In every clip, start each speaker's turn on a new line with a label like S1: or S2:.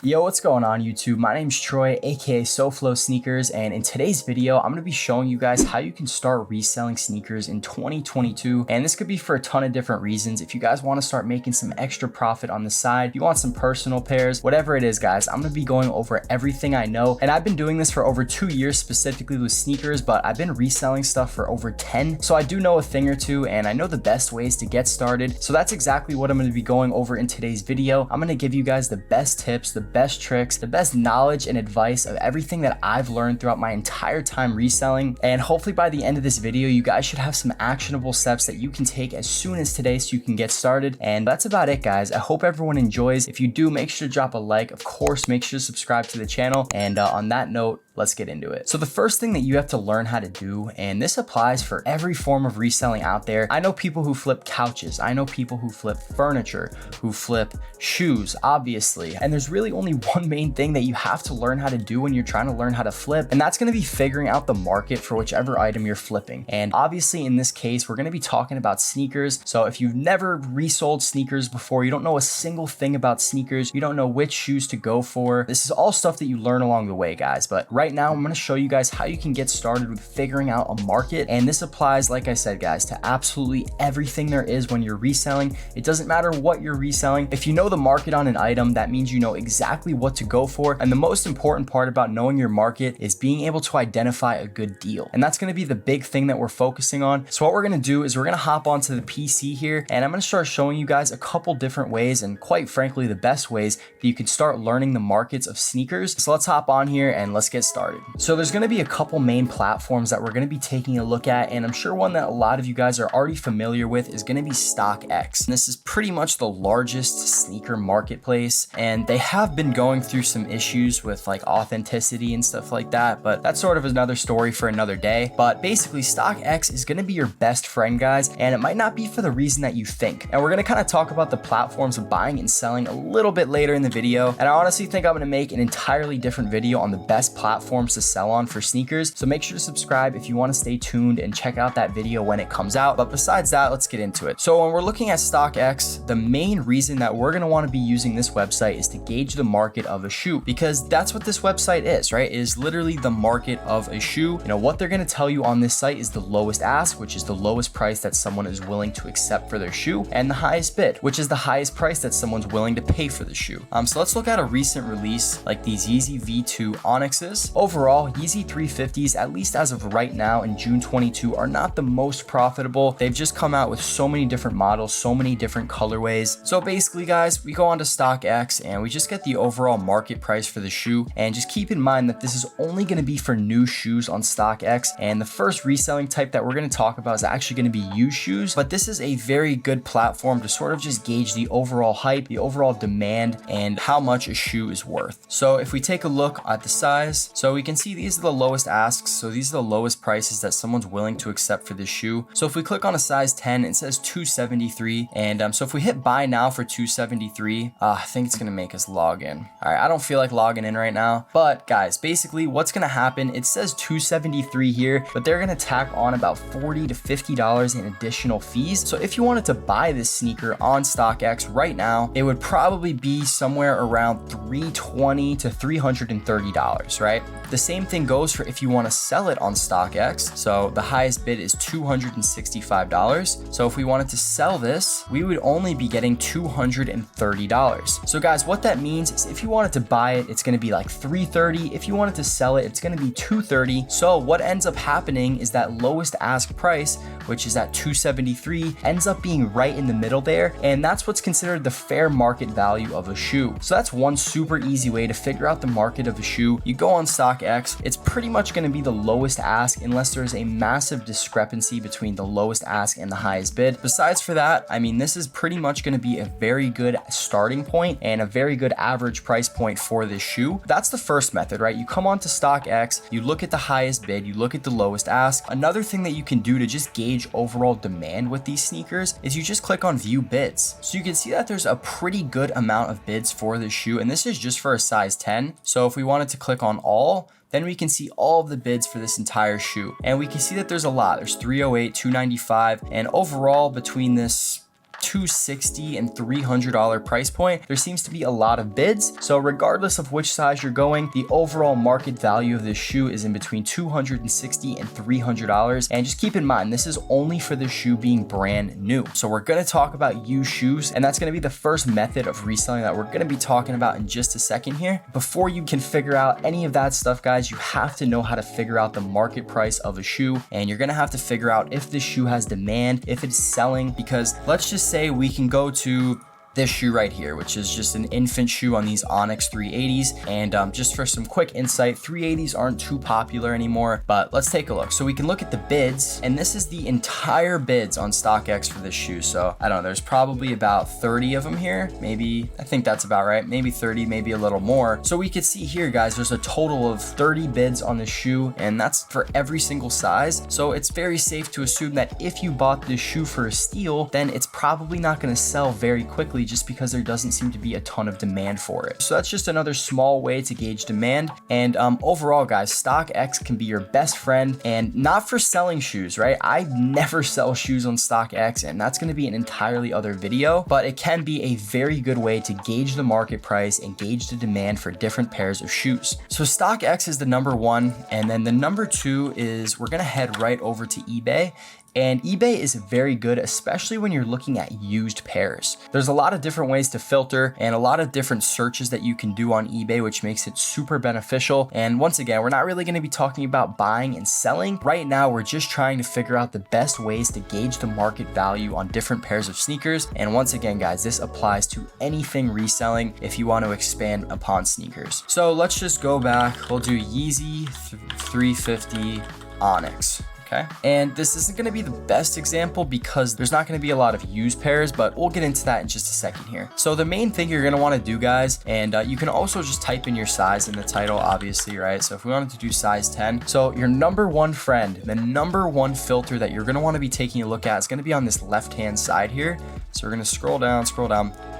S1: Yo, what's going on YouTube? My name's Troy, aka SoFlo Sneakers, and in today's video, I'm going to be showing you guys how you can start reselling sneakers in 2022. And this could be for a ton of different reasons. If you guys want to start making some extra profit on the side, you want some personal pairs, whatever it is, guys, I'm going to be going over everything I know. And I've been doing this for over 2 years specifically with sneakers, but I've been reselling stuff for over 10. So I do know a thing or two, and I know the best ways to get started. So that's exactly what I'm going to be going over in today's video. I'm going to give you guys the best tips, the best tricks, the best knowledge and advice of everything that I've learned throughout my entire time reselling. And hopefully by the end of this video, you guys should have some actionable steps that you can take as soon as today so you can get started. And that's about it, guys. I hope everyone enjoys. If you do, make sure to drop a like. Of course, make sure to subscribe to the channel. And on that note, let's get into it. So the first thing that you have to learn how to do, and this applies for every form of reselling out there. I know people who flip couches. I know people who flip furniture, who flip shoes, obviously. And there's really only one main thing that you have to learn how to do when you're trying to learn how to flip, and that's going to be figuring out the market for whichever item you're flipping. And obviously in this case, we're going to be talking about sneakers. So if you've never resold sneakers before, you don't know a single thing about sneakers, you don't know which shoes to go for, this is all stuff that you learn along the way, guys. But right now, I'm going to show you guys how you can get started with figuring out a market. And this applies, like I said, guys, to absolutely everything there is when you're reselling. It doesn't matter what you're reselling. If you know the market on an item, that means you know exactly what to go for. And the most important part about knowing your market is being able to identify a good deal. And that's going to be the big thing that we're focusing on. So what we're going to do is we're going to hop onto the PC here, and I'm going to start showing you guys a couple different ways, and quite frankly, the best ways that you can start learning the markets of sneakers. So let's hop on here and let's get started. So there's going to be a couple main platforms that we're going to be taking a look at, and I'm sure one that a lot of you guys are already familiar with is going to be StockX. And this is pretty much the largest sneaker marketplace, and they have been going through some issues with like authenticity and stuff like that, but that's sort of another story for another day. But basically, StockX is going to be your best friend, guys, and it might not be for the reason that you think. And we're going to kind of talk about the platforms of buying and selling a little bit later in the video, and I honestly think I'm going to make an entirely different video on the best platforms to sell on for sneakers. So make sure to subscribe if you want to stay tuned and check out that video when it comes out. But besides that, let's get into it. So when we're looking at StockX, the main reason that we're going to want to be using this website is to gauge the market of a shoe, because that's what this website is, right? It is literally the market of a shoe. You know, what they're going to tell you on this site is the lowest ask, which is the lowest price that someone is willing to accept for their shoe, and the highest bid, which is the highest price that someone's willing to pay for the shoe. So let's look at a recent release like these Yeezy V2 Onyxes. Overall, Yeezy 350s, at least as of right now in June 22, are not the most profitable. They've just come out with so many different models, so many different colorways. So basically, guys, we go on to StockX and we just get the overall market price for the shoe. And just keep in mind that this is only going to be for new shoes on StockX. And the first reselling type that we're going to talk about is actually going to be used shoes. But this is a very good platform to sort of just gauge the overall hype, the overall demand, and how much a shoe is worth. So if we take a look at the size, so we can see these are the lowest asks. So these are the lowest prices that someone's willing to accept for this shoe. So if we click on a size 10, it says 273. And so if we hit buy now for 273, I think it's going to make us log in. All right, I don't feel like logging in right now, but guys, basically what's going to happen, it says 273 here, but they're going to tack on about $40 to $50 in additional fees. So if you wanted to buy this sneaker on StockX right now, it would probably be somewhere around $320 to $330, right? The same thing goes for if you want to sell it on StockX. So the highest bid is $265. So if we wanted to sell this, we would only be getting $230. So guys, what that means is if you wanted to buy it, it's going to be like $330. If you wanted to sell it, it's going to be $230. So what ends up happening is that lowest ask price, which is at $273, ends up being right in the middle there. And that's what's considered the fair market value of a shoe. So that's one super easy way to figure out the market of a shoe. You go on StockX, it's pretty much going to be the lowest ask unless there's a massive discrepancy between the lowest ask and the highest bid. Besides for that, I mean, this is pretty much going to be a very good starting point and a very good average price point for this shoe. That's the first method, right? You come onto StockX, you look at the highest bid, you look at the lowest ask. Another thing that you can do to just gauge overall demand with these sneakers is you just click on view bids. So you can see that there's a pretty good amount of bids for this shoe, and this is just for a size 10. So if we wanted to click on all, then we can see all of the bids for this entire shoe. And we can see that there's a lot. There's 308, 295, and overall between this $260 and $300 price point, there seems to be a lot of bids. So regardless of which size you're going, the overall market value of this shoe is in between $260 and $300. And just keep in mind, this is only for the shoe being brand new. So we're going to talk about used shoes, and that's going to be the first method of reselling that we're going to be talking about in just a second here. Before you can figure out any of that stuff, guys, you have to know how to figure out the market price of a shoe, and you're going to have to figure out if this shoe has demand, if it's selling, because let's just say we can go to this shoe right here, which is just an infant shoe on these Onyx 380s. And just for some quick insight, 380s aren't too popular anymore, but let's take a look. So we can look at the bids, and this is the entire bids on StockX for this shoe. So I don't know, there's probably about 30 of them here. Maybe, I think that's about right. Maybe 30, maybe a little more. So we could see here, guys, there's a total of 30 bids on this shoe, and that's for every single size. So it's very safe to assume that if you bought this shoe for a steal, then it's probably not going to sell very quickly, just because there doesn't seem to be a ton of demand for it. So that's just another small way to gauge demand. And overall, guys, StockX can be your best friend, and not for selling shoes, right? I never sell shoes on StockX, and that's going to be an entirely other video, but it can be a very good way to gauge the market price and gauge the demand for different pairs of shoes. So StockX is the number one, and then the number two is, we're going to head right over to eBay. And eBay is very good, especially when you're looking at used pairs. There's a lot of different ways to filter and a lot of different searches that you can do on eBay, which makes it super beneficial. And once again, we're not really going to be talking about buying and selling. Right now, we're just trying to figure out the best ways to gauge the market value on different pairs of sneakers. And once again, guys, this applies to anything reselling if you want to expand upon sneakers. So let's just go back. We'll do Yeezy 350 Onyx. Okay. And this isn't going to be the best example because there's not going to be a lot of used pairs, but we'll get into that in just a second here. So the main thing you're going to want to do, guys, and you can also just type in your size in the title, obviously, right? So if we wanted to do size 10, so your number one friend, the number one filter that you're going to want to be taking a look at is going to be on this left-hand side here. So we're going to scroll down,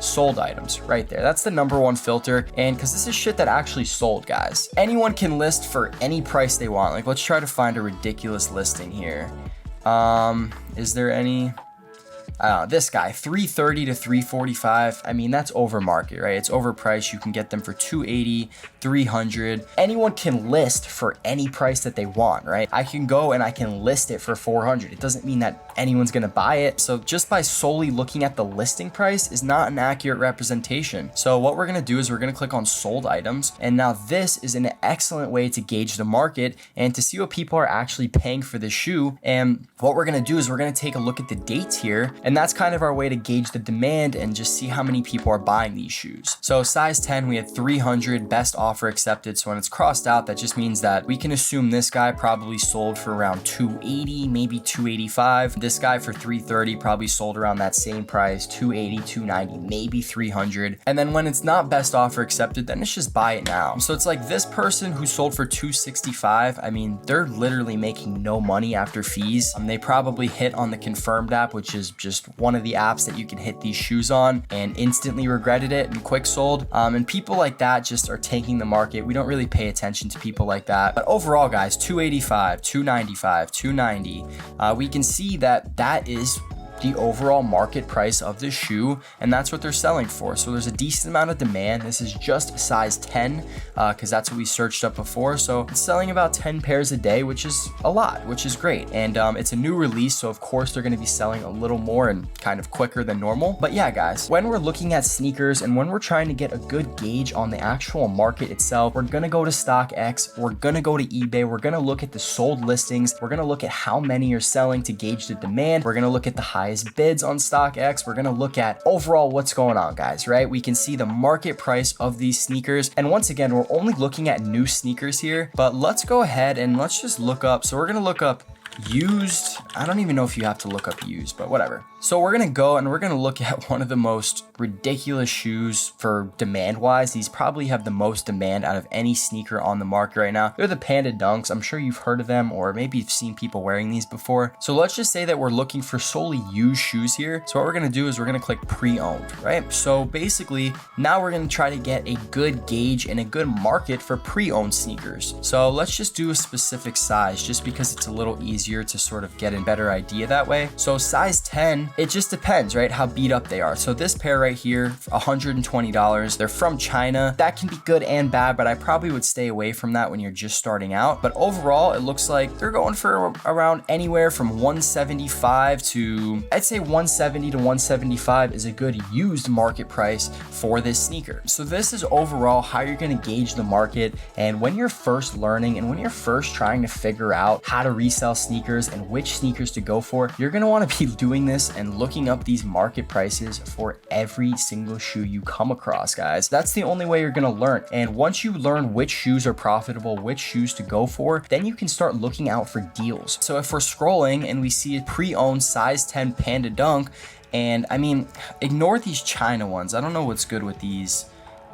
S1: sold items right there. That's the number one filter. And because this is shit that actually sold, guys. Anyone can list for any price they want. Like, let's try to find a ridiculous listing here. Is there any? This guy, 330 to 345. I mean, that's over market, right? It's overpriced. You can get them for 280, 300. Anyone can list for any price that they want, right? I can go and I can list it for 400. It doesn't mean that anyone's gonna buy it. So just by solely looking at the listing price is not an accurate representation. So what we're gonna do is we're gonna click on sold items. And now this is an excellent way to gauge the market and to see what people are actually paying for the shoe. And what we're gonna do is we're gonna take a look at the dates here. And that's kind of our way to gauge the demand and just see how many people are buying these shoes. So size 10, we had 300, best offer accepted. So when it's crossed out, that just means that we can assume this guy probably sold for around 280, maybe 285. This guy for 330 probably sold around that same price, 280, 290, maybe 300. And then when it's not best offer accepted, then it's just buy it now. So it's like this person who sold for 265, I mean, they're literally making no money after fees. They probably hit on the Confirmed app, which is just one of the apps that you can hit these shoes on, and instantly regretted it and quick sold. And people like that just are taking the market. We don't really pay attention to people like that. But overall, guys, 285, 295, 290, we can see that that is the overall market price of this shoe, and that's what they're selling for. So there's a decent amount of demand. This is just size 10 because that's what we searched up before. So it's selling about 10 pairs a day, which is a lot, which is great. And it's a new release, so of course they're going to be selling a little more and kind of quicker than normal. But yeah, guys, when we're looking at sneakers and when we're trying to get a good gauge on the actual market itself, we're going to go to StockX, we're going to go to eBay, we're going to look at the sold listings, we're going to look at how many are selling to gauge the demand, we're going to look at the highest bids on StockX. We're going to look at overall what's going on, guys, right? We can see the market price of these sneakers. And once again, we're only looking at new sneakers here, but let's go ahead and let's just look up. So we're going to look up used. I don't even know if you have to look up used, but whatever. So we're going to go and we're going to look at one of the most ridiculous shoes for demand wise. These probably have the most demand out of any sneaker on the market right now. They're the Panda Dunks. I'm sure you've heard of them, or maybe you've seen people wearing these before. So let's just say that we're looking for solely used shoes here. So what we're going to do is we're going to click pre-owned, right? So basically now we're going to try to get a good gauge and a good market for pre-owned sneakers. So let's just do a specific size just because it's a little easier to sort of get a better idea that way. So size 10, it just depends, right? How beat up they are. So this pair right here, $120. They're from China. That can be good and bad, but I probably would stay away from that when you're just starting out. But overall, it looks like they're going for around anywhere from 175 to, I'd say 170 to 175 is a good used market price for this sneaker. So this is overall how you're going to gauge the market. And when you're first learning and when you're first trying to figure out how to resell sneakers and which sneakers to go for, you're going to want to be doing this and looking up these market prices for every single shoe you come across, guys. That's the only way you're going to learn. And once you learn which shoes are profitable, which shoes to go for, then you can start looking out for deals. So if we're scrolling and we see a pre-owned size 10 Panda Dunk, and I mean, ignore these China ones. I don't know what's good with these.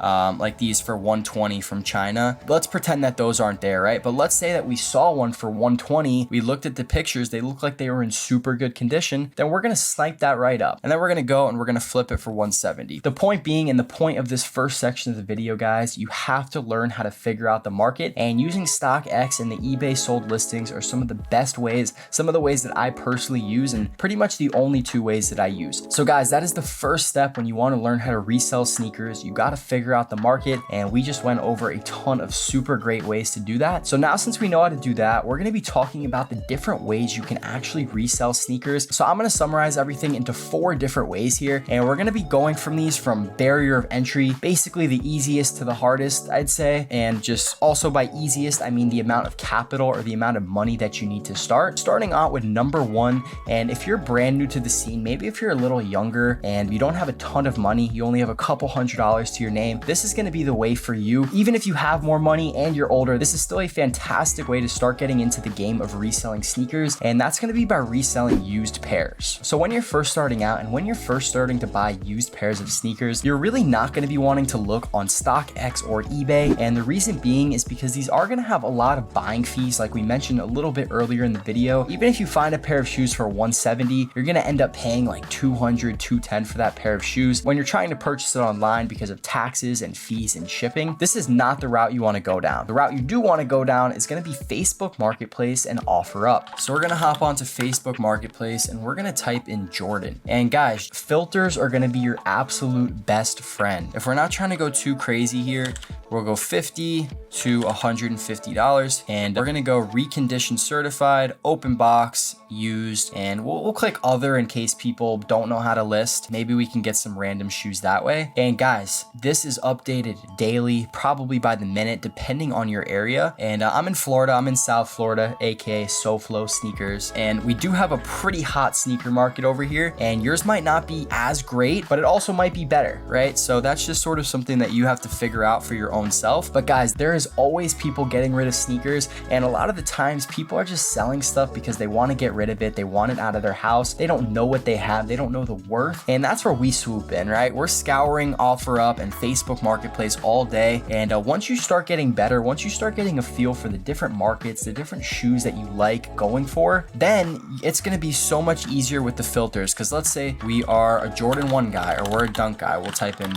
S1: Like these for 120 from China. Let's pretend that those aren't there, right? But let's say that we saw one for 120. We looked at the pictures. They look like they were in super good condition. Then we're going to snipe that right up. And then we're going to go and we're going to flip it for 170. The point being, and the point of this first section of the video, guys, you have to learn how to figure out the market, and using StockX and the eBay sold listings are some of the best ways, some of the ways that I personally use, and pretty much the only two ways that I use. So guys, that is the first step when you want to learn how to resell sneakers. You got to figure out the market, and we just went over a ton of super great ways to do that. So now, since we know how to do that, we're going to be talking about the different ways you can actually resell sneakers. So I'm going to summarize everything into 4 different ways here, and we're going to be going from these from barrier of entry, basically the easiest to the hardest, I'd say. And just also by easiest, I mean the amount of capital or the amount of money that you need to start. Starting out with number 1, and if you're brand new to the scene, maybe if you're a little younger and you don't have a ton of money, you only have a couple $100s to your name, this is going to be the way for you. Even if you have more money and you're older, this is still a fantastic way to start getting into the game of reselling sneakers, and that's going to be by reselling used pairs. So when you're first starting out and when you're first starting to buy used pairs of sneakers, you're really not going to be wanting to look on StockX or eBay, and the reason being is because these are going to have a lot of buying fees, like we mentioned a little bit earlier in the video. Even if you find a pair of shoes for 170, you're going to end up paying like 200, 210 for that pair of shoes when you're trying to purchase it online because of taxes and fees and shipping. This is not the route you want to go down. The route you do want to go down is going to be Facebook Marketplace and OfferUp. So we're going to hop onto Facebook Marketplace and we're going to type in Jordan. And guys, filters are going to be your absolute best friend. If we're not trying to go too crazy here, we'll go $50 to $150, and we're gonna go reconditioned certified, open box, used, and we'll click other in case people don't know how to list. Maybe we can get some random shoes that way. And guys, this is updated daily, probably by the minute, depending on your area. And I'm in Florida, I'm in South Florida, aka SoFlo Sneakers, and we do have a pretty hot sneaker market over here, and yours might not be as great, but it also might be better, right? So that's just sort of something that you have to figure out for your own self. But guys, there is always people getting rid of sneakers, and a lot of the times people are just selling stuff because they want to get rid of it, they want it out of their house, they don't know what they have, they don't know the worth, and that's where we swoop in, right? We're scouring OfferUp and Facebook Marketplace all day, and once you start getting better, once you start getting a feel for the different markets, the different shoes that you like going for, then it's going to be so much easier with the filters. Because let's say we are a Jordan 1 guy or we're a Dunk guy, we'll type in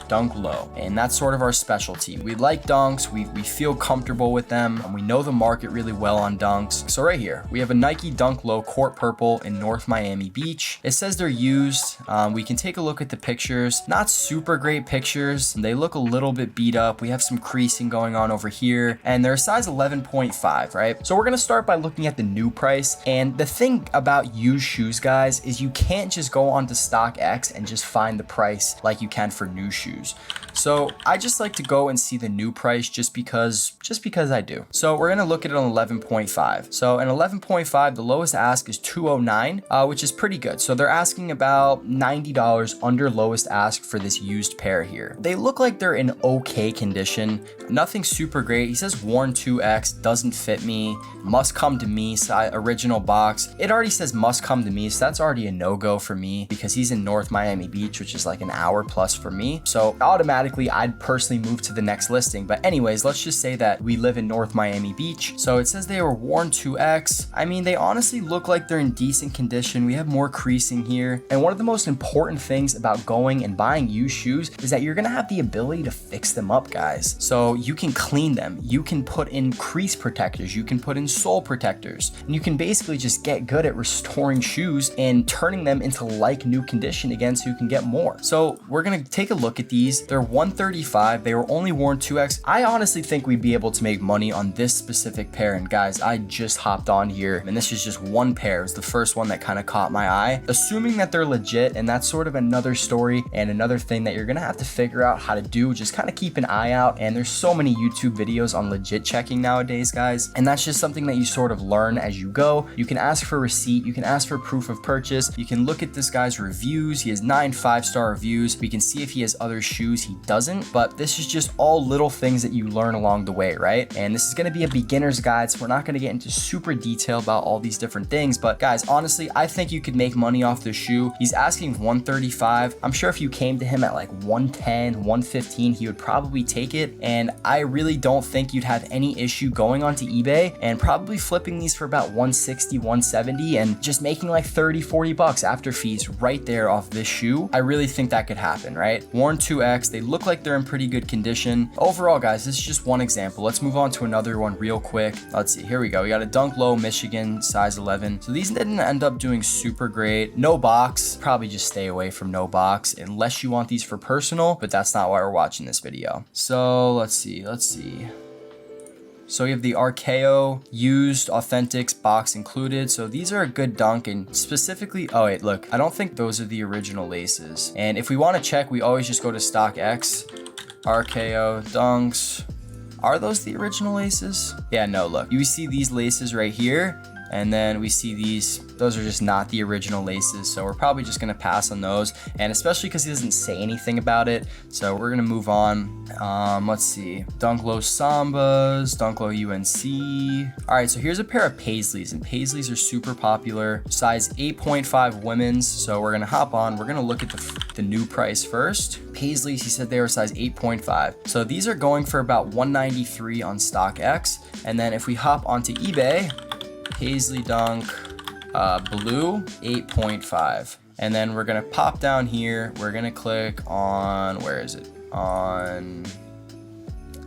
S1: Dunk Low, and that's sort of our specialty. We like dunks, we feel comfortable with them, and we know the market really well on dunks. So right here, we have a Nike Dunk Low Court Purple in North Miami Beach. It says they're used. We can take a look at the pictures. Not super great pictures. They look a little bit beat up. We have some creasing going on over here, and they're a size 11.5, right? So we're gonna start by looking at the new price. And the thing about used shoes, guys, is you can't just go onto StockX and just find the price like you can for new shoes. So I just like to go and see the new price just because I do. So we're gonna look at it on 11.5. So an 11.5, the lowest ask is $209, which is pretty good. So they're asking about $90 under lowest ask for this used pair here. They look like they're in okay condition, nothing super great. He says worn 2X, doesn't fit me, must come to me, original box. It already says must come to me, so that's already a no-go for me because he's in North Miami Beach, which is like an hour plus for me. So automatically, I'd personally move to the next listing. But anyways, let's just say that we live in North Miami Beach. So it says they were worn 2X. I mean, they honestly look like they're in decent condition. We have more creasing here. And one of the most important things about going and buying used shoes is that you're gonna have the ability to fix them up, guys. So you can clean them. You can put in crease protectors. You can put in sole protectors. And you can basically just get good at restoring shoes and turning them into like new condition again so you can get more. So we're gonna take a look at these. They're 135. They were only worn 2X. I honestly think we'd be able to make money on this specific pair. And guys, I just hopped on here and this is just one pair. It was the first one that kind of caught my eye. Assuming that they're legit, and that's sort of another story and another thing that you're gonna have to figure out how to do. Just kind of keep an eye out. And there's so many YouTube videos on legit checking nowadays, guys. And that's just something that you sort of learn as you go. You can ask for receipt. You can ask for proof of purchase. You can look at this guy's reviews. He has 9 5-star reviews. We can see if he has other shoes. He doesn't, but this is just all little things that you learn along the way, right? And this is going to be a beginner's guide, so we're not going to get into super detail about all these different things. But guys, honestly, I think you could make money off this shoe. He's asking 135. I'm sure if you came to him at like 110, 115, he would probably take it. And I really don't think you'd have any issue going onto eBay and probably flipping these for about 160, 170 and just making like 30, 40 bucks after fees right there off this shoe. I really think that could happen, right? Worn 2X, they look like they're in pretty good condition. Overall, guys, this is just one example. Let's move on to another one real quick. Let's see, here we go. We got a Dunk Low Michigan size 11. So these didn't end up doing super great. No box, probably just stay away from no box unless you want these for personal, but that's not why we're watching this video. So let's see. So we have the RKO used Authentics box included. So these are a good dunk, and specifically, oh wait, look, I don't think those are the original laces. And if we want to check, we always just go to StockX, RKO dunks. Are those the original laces? Yeah, no, look, you see these laces right here. And then we see these, those are just not the original laces. So we're probably just gonna pass on those. And especially because he doesn't say anything about it. So we're gonna move on. Let's see, Dunk Low Sambas, Dunk Low UNC. All right, so here's a pair of Paisleys, and Paisleys are super popular. Size 8.5 women's. So we're gonna hop on, we're gonna look at the new price first. Paisleys, he said they were size 8.5. So these are going for about 193 on StockX. And then if we hop onto eBay, Paisley Dunk blue 8.5, and then we're gonna pop down here, we're gonna click on, where is it, on,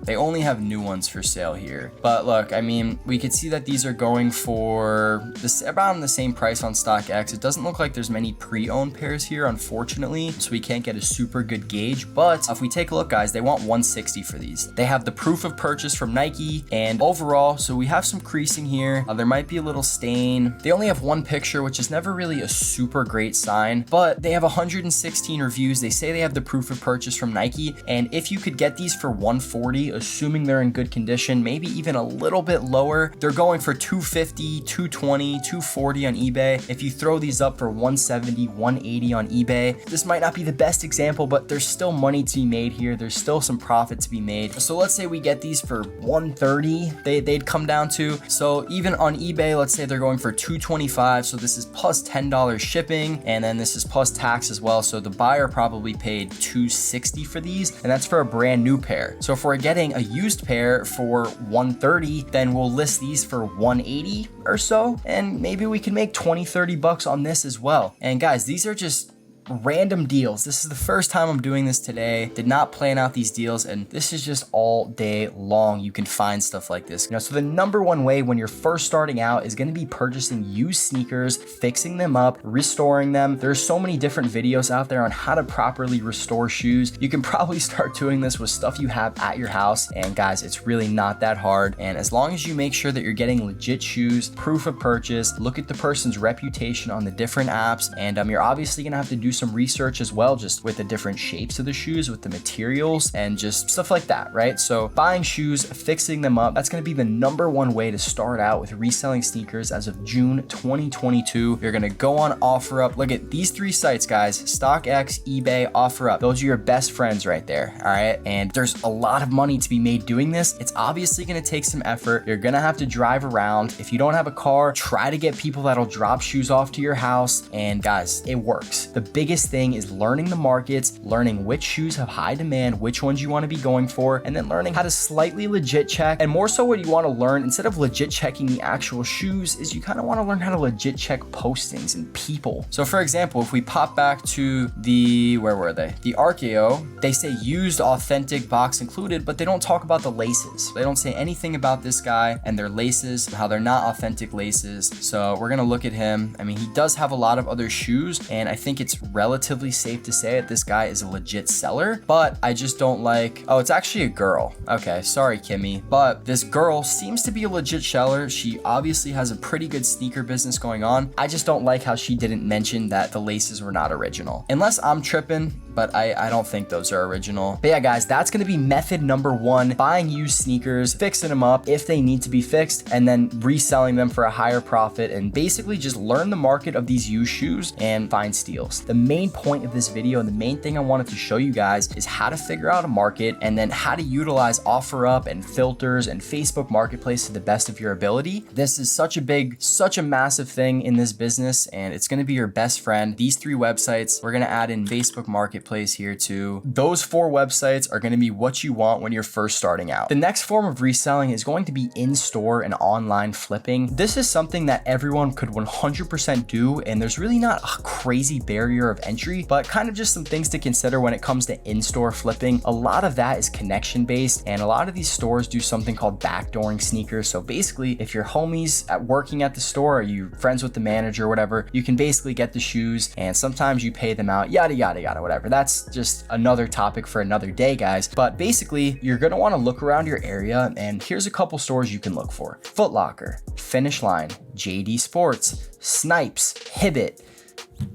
S1: they only have new ones for sale here. But look, I mean, we could see that these are going for this around the same price on StockX. It doesn't look like there's many pre-owned pairs here, unfortunately, so we can't get a super good gauge. But if we take a look, guys, they want 160 for these. They have the proof of purchase from Nike, and overall, so we have some creasing here. There might be a little stain. They only have one picture, which is never really a super great sign, but they have 116 reviews. They say they have the proof of purchase from Nike, and if you could get these for 140, assuming they're in good condition, maybe even a little bit lower, they're going for 250, 220, 240 on eBay. If you throw these up for 170, 180 on eBay, this might not be the best example, but there's still money to be made here. There's still some profit to be made. So let's say we get these for 130, they'd come down to. So even on eBay, let's say they're going for 225. So this is plus $10 shipping, and then this is plus tax as well. So the buyer probably paid 260 for these, and that's for a brand new pair. So if we're getting a used pair for 130, then we'll list these for 180 or so, and maybe we can make 20-30 bucks on this as well. And guys, these are just random deals. This is the first time I'm doing this today. Did not plan out these deals, and this is just all day long. You can find stuff like this. So the number one way when you're first starting out is going to be purchasing used sneakers, fixing them up, restoring them. There's so many different videos out there on how to properly restore shoes. You can probably start doing this with stuff you have at your house, and guys, it's really not that hard. And as long as you make sure that you're getting legit shoes, proof of purchase, look at the person's reputation on the different apps, and you're obviously gonna have to do some research as well, just with the different shapes of the shoes, with the materials, and just stuff like that, right? So buying shoes, fixing them up, that's going to be the number one way to start out with reselling sneakers as of June 2022. You're going to go on OfferUp. Look at these 3 sites, guys: StockX, eBay, OfferUp. Those are your best friends right there, all right? And there's a lot of money to be made doing this. It's obviously going to take some effort. You're going to have to drive around. If you don't have a car, try to get people that'll drop shoes off to your house. And guys, it works. The biggest biggest thing is learning the markets, learning which shoes have high demand, which ones you want to be going for, and then learning how to slightly legit check. And more so what you want to learn, instead of legit checking the actual shoes, is you kind of want to learn how to legit check postings and people. So for example, if we pop back to the, where were they? The Archeo, they say used authentic box included, but they don't talk about the laces. They don't say anything about this guy and their laces, how they're not authentic laces. So we're gonna look at him. I mean, he does have a lot of other shoes, and I think it's relatively safe to say that this guy is a legit seller, but I just don't like, oh, it's actually a girl. Okay, sorry, Kimmy, but this girl seems to be a legit seller. She obviously has a pretty good sneaker business going on. I just don't like how she didn't mention that the laces were not original. Unless I'm tripping, but I don't think those are original. But yeah, guys, that's gonna be method number one: buying used sneakers, fixing them up if they need to be fixed, and then reselling them for a higher profit, and basically just learn the market of these used shoes and find steals. The main point of this video and the main thing I wanted to show you guys is how to figure out a market, and then how to utilize OfferUp and filters and Facebook Marketplace to the best of your ability. This is such a massive thing in this business, and it's gonna be your best friend. These 3 websites, we're gonna add in Facebook Marketplace here too. Those 4 websites are going to be what you want when you're first starting out. The next form of reselling is going to be in-store and online flipping. This is something that everyone could 100% do, and there's really not a crazy barrier of entry, but kind of just some things to consider when it comes to in-store flipping. A lot of that is connection based, and a lot of these stores do something called backdooring sneakers. So basically, if your homies working at the store, or you friends with the manager or whatever, you can basically get the shoes, and sometimes you pay them out, yada yada yada, whatever. That's just another topic for another day, guys. But basically, you're gonna want to look around your area, and here's a couple stores you can look for: Foot Locker, Finish Line, JD Sports, Snipes, Hibbett.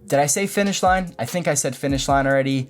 S1: Did I say Finish Line? I think I said Finish Line already.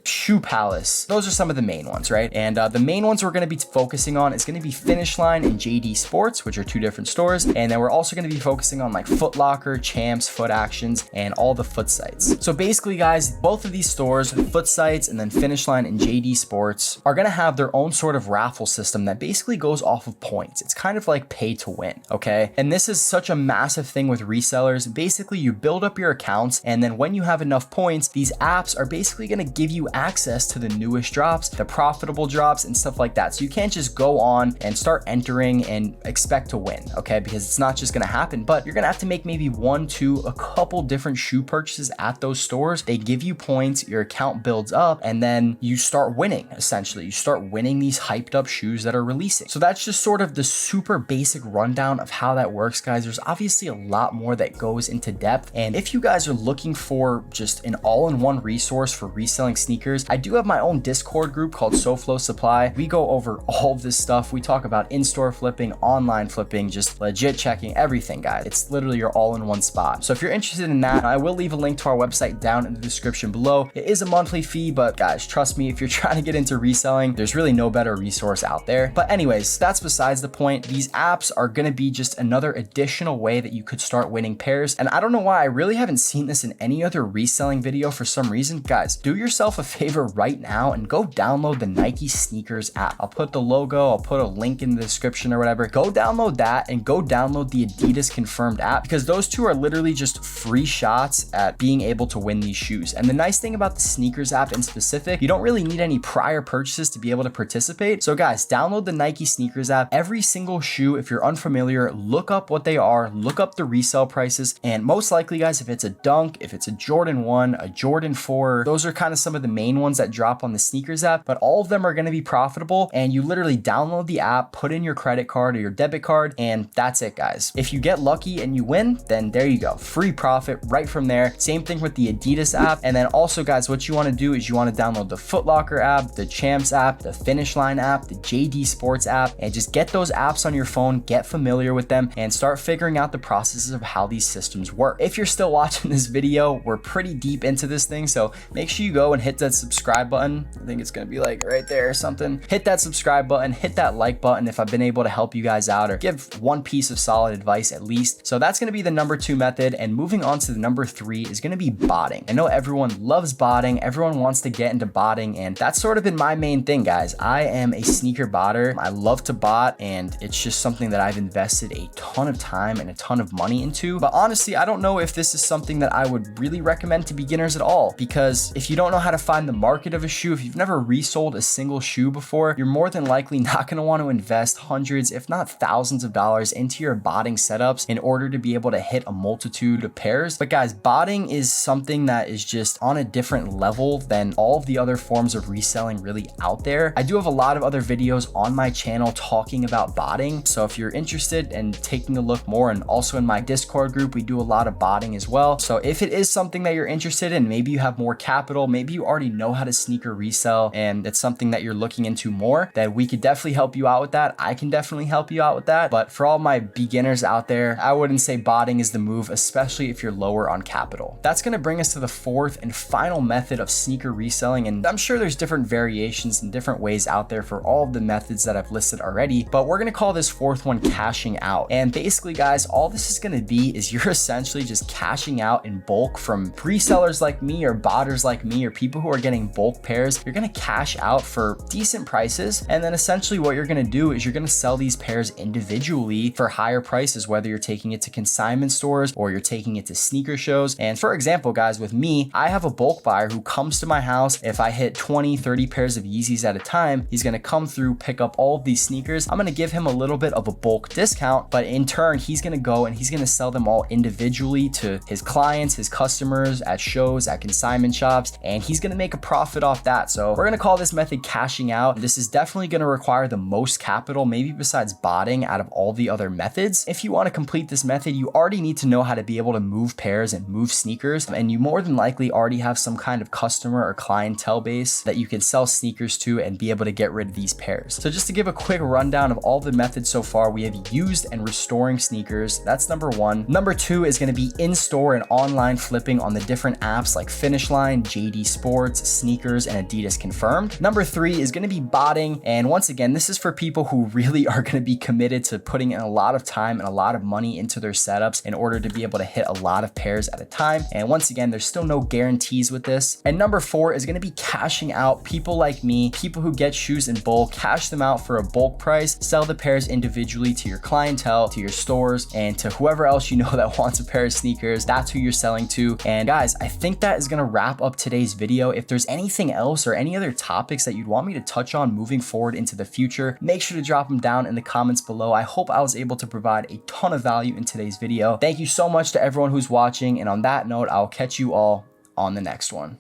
S1: Shoe Palace. Those are some of the main ones, right? And the main ones we're going to be focusing on is going to be Finish Line and JD Sports, which are 2 different stores. And then we're also going to be focusing on like Foot Locker, Champs, Foot Actions, and all the foot sites. So basically, guys, both of these stores, foot sites and then Finish Line and JD Sports, are going to have their own sort of raffle system that basically goes off of points. It's kind of like pay to win, okay? And this is such a massive thing with resellers. Basically, you build up your accounts, and then when you have enough points, these apps are basically going to give you access to the newest drops, the profitable drops, and stuff like that. So you can't just go on and start entering and expect to win, okay? Because it's not just going to happen, but you're going to have to make maybe 1, 2, a couple different shoe purchases at those stores. They give you points, your account builds up, and then you start winning. Essentially, you start winning these hyped up shoes that are releasing. So that's just sort of the super basic rundown of how that works, guys. There's obviously a lot more that goes into depth, and if you guys are looking for just an all-in-one resource for reselling sneakers, I do have my own Discord group called SoFlo Supply. We go over all of this stuff. We talk about in-store flipping, online flipping, just legit checking, everything, guys. It's literally your all-in-one spot. So if you're interested in that, I will leave a link to our website down in the description below. It is a monthly fee, but guys, trust me, if you're trying to get into reselling, there's really no better resource out there. But anyways, that's besides the point. These apps are going to be just another additional way that you could start winning pairs. And I don't know why, I really haven't seen this in any other reselling video for some reason. Guys, do yourself a favor right now and go download the Nike sneakers app. I'll put the logo, I'll put a link in the description or whatever. Go download that and go download the Adidas Confirmed app, because those 2 are literally just free shots at being able to win these shoes. And the nice thing about the sneakers app in specific, you don't really need any prior purchases to be able to participate. So guys, download the Nike sneakers app. Every single shoe, if you're unfamiliar, look up what they are, look up the resale prices, and most likely, guys, if it's a Dunk, if it's a Jordan 1, a Jordan 4, those are kind of some of the main ones that drop on the sneakers app, but all of them are going to be profitable. And you literally download the app, put in your credit card or your debit card, and that's it, guys. If you get lucky and you win, then there you go, free profit right from there. Same thing with the Adidas app. And then also, guys, what you want to do is you want to download the Foot Locker app, the Champs app, the Finish Line app, the JD Sports app, and just get those apps on your phone, get familiar with them, and start figuring out the processes of how these systems work. If you're still watching this video, we're pretty deep into this thing, so make sure you go and hit that subscribe button. I think it's gonna be like right there or something. Hit that subscribe button, hit that like button if I've been able to help you guys out or give one piece of solid advice at least. So that's gonna be the number 2 method, and moving on to the number 3 is gonna be botting. I know everyone loves botting, everyone wants to get into botting, and that's sort of been my main thing, guys. I am a sneaker botter. I love to bot, and it's just something that I've invested a ton of time and a ton of money into. But honestly, I don't know if this is something that I would really recommend to beginners at all, because if you don't know how to find the market of a shoe, if you've never resold a single shoe before, you're more than likely not going to want to invest hundreds, if not thousands of dollars into your botting setups in order to be able to hit a multitude of pairs. But guys, botting is something that is just on a different level than all of the other forms of reselling really out there. I do have a lot of other videos on my channel talking about botting, so if you're interested in taking a look more, and also in my Discord group, we do a lot of botting as well. So if it is something that you're interested in, maybe you have more capital, maybe you already know how to sneaker resell and it's something that you're looking into more, then we could definitely help you out with that. I can definitely help you out with that. But for all my beginners out there, I wouldn't say botting is the move, especially if you're lower on capital. That's going to bring us to the fourth and final method of sneaker reselling. And I'm sure there's different variations and different ways out there for all of the methods that I've listed already, but we're going to call this fourth one cashing out. And basically guys, all this is going to be is you're essentially just cashing out in bulk from resellers like me or botters like me or people who are getting bulk pairs. You're going to cash out for decent prices, and then essentially what you're going to do is you're going to sell these pairs individually for higher prices, whether you're taking it to consignment stores or you're taking it to sneaker shows. And for example guys, with me, I have a bulk buyer who comes to my house. If I hit 20-30 pairs of Yeezys at a time, he's going to come through, pick up all of these sneakers. I'm going to give him a little bit of a bulk discount, but in turn he's going to go and he's going to sell them all individually to his clients, his customers, at shows, at consignment shops, and he's going to make a profit off that. So we're going to call this method cashing out. This is definitely going to require the most capital, maybe besides botting, out of all the other methods. If you want to complete this method, you already need to know how to be able to move pairs and move sneakers, and you more than likely already have some kind of customer or clientele base that you can sell sneakers to and be able to get rid of these pairs. So just to give a quick rundown of all the methods so far, we have used and restoring sneakers. That's number one. Number two is going to be in-store and online flipping on the different apps like Finish Line, JD Sports, Sneakers, and Adidas Confirmed. Number three is going to be botting. And once again, this is for people who really are going to be committed to putting in a lot of time and a lot of money into their setups in order to be able to hit a lot of pairs at a time. And once again, there's still no guarantees with this. And number four is going to be cashing out. People like me, people who get shoes in bulk, cash them out for a bulk price, sell the pairs individually to your clientele, to your stores, and to whoever else you know that wants a pair of sneakers. That's who you're selling to. And guys, I think that is going to wrap up today's video. If there's anything else or any other topics that you'd want me to touch on moving forward into the future, make sure to drop them down in the comments below. I hope I was able to provide a ton of value in today's video. Thank you so much to everyone who's watching. And on that note, I'll catch you all on the next one.